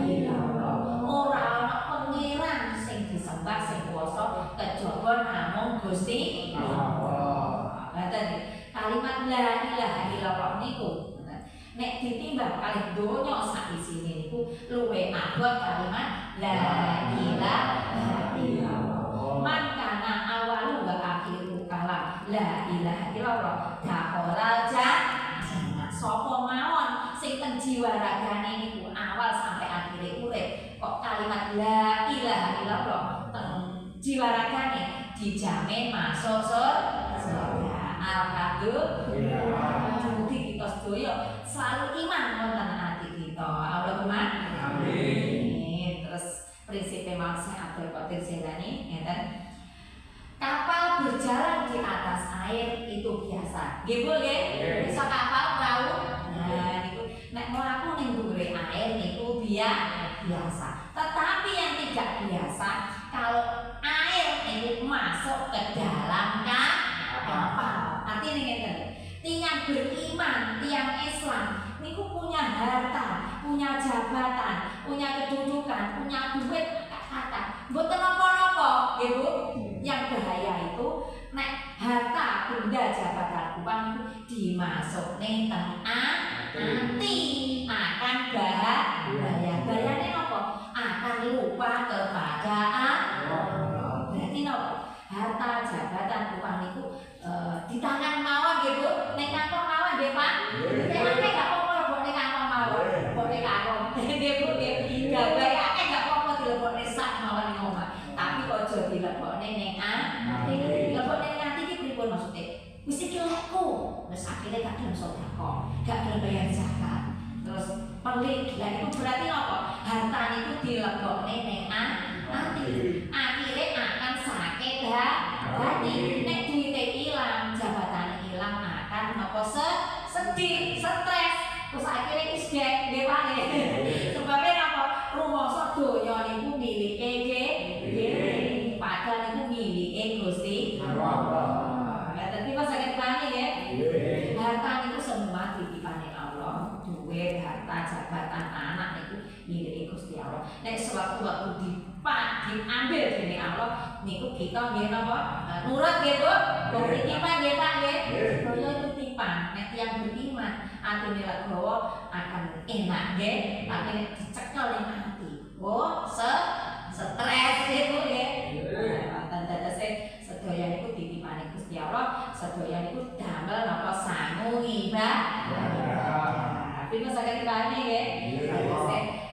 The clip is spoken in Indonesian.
illallah. Ora ana pangeran sing disembah sing kuwasa kejaba namung Gusti Allah. Ngaten kalimat la ilaha illallah niku nek ditimbang kalih donya sak isine niku luwih abot kalimat la ilaha illallah. Man kana awalu wa akhiru kalam la ilaha illallah dakhala jannah. Sapa mawon sing teng jiwa ragane niku awal sampai akhire urip kok kalimat la ilaha illallah teng jiwa ragane dijamin masuk surga. Alhamdulillah. Mugi kita sedaya selalu iman wonten ati kita. Allahumma amin. Terus prinsipnya Syekh Abdul Qadir Jailani ngeten. Kapal berjalan di atas air itu biasa. Nggih Bu nggih? Bisa kapal perahu. Nah niku nek mlaku ning dhuwure air niku biasa. Tetapi yang tidak biasa kalau air itu masuk ke dalam kapal. Artinya ngeten. Tiang beriman, tiang Islam niku punya harta, punya jabatan, punya kedudukan, punya duit kata. Mboten napa-napa, nggih Bu. Yang bahaya itu nek harta, benda, jabatan, uang dimasukne teng ati akan bahaya. Bahayane napa? Akan lupa kepada Allah. Berarti napa? Harta, jabatan, uang niku di tangan mawon nggih Bu. Nek kantong mawon nggih Pak. Nek akeh gak apa-apa lebokne kantong mawon. Lebokne kantong. Nggih Bu nggih. Gawe akeh gak apa-apa dilebokne sak mawon ning omah. Tapi aja dilebokne ning ati. Dilebokne ning ati iki pripun maksude? Wis iki lekku. Wis akhire gak gelem sedekah, gak gelem bayar zakat. Terus pelit. Lah itu berarti apa? Harta niku dilebokne ning ati. Akhire akan sakit hati. Nek duite ilang, jabatan ilang akan apa sedih, stres. Terus akhirnya isdek, nggih Pak nggih. Sebabnya apa? Rumangsa donya niku milike dhewe. Padahal niku milike Gusti Allah. Ngaten iki Mas saged pahami nggih? Harta niku semua titipane Allah. Duit, harta, jabatan, anak niku milike Gusti Allah. Nek sewaktu-waktu diambil dening Allah niku kita nggih napa? Nurut nggih Bu. Wong titipan nggih Pak nggih. Kaya titipan nek tiyang beriman atine legowo akan enak nggih. Tapi nek dicekel ning ati, oh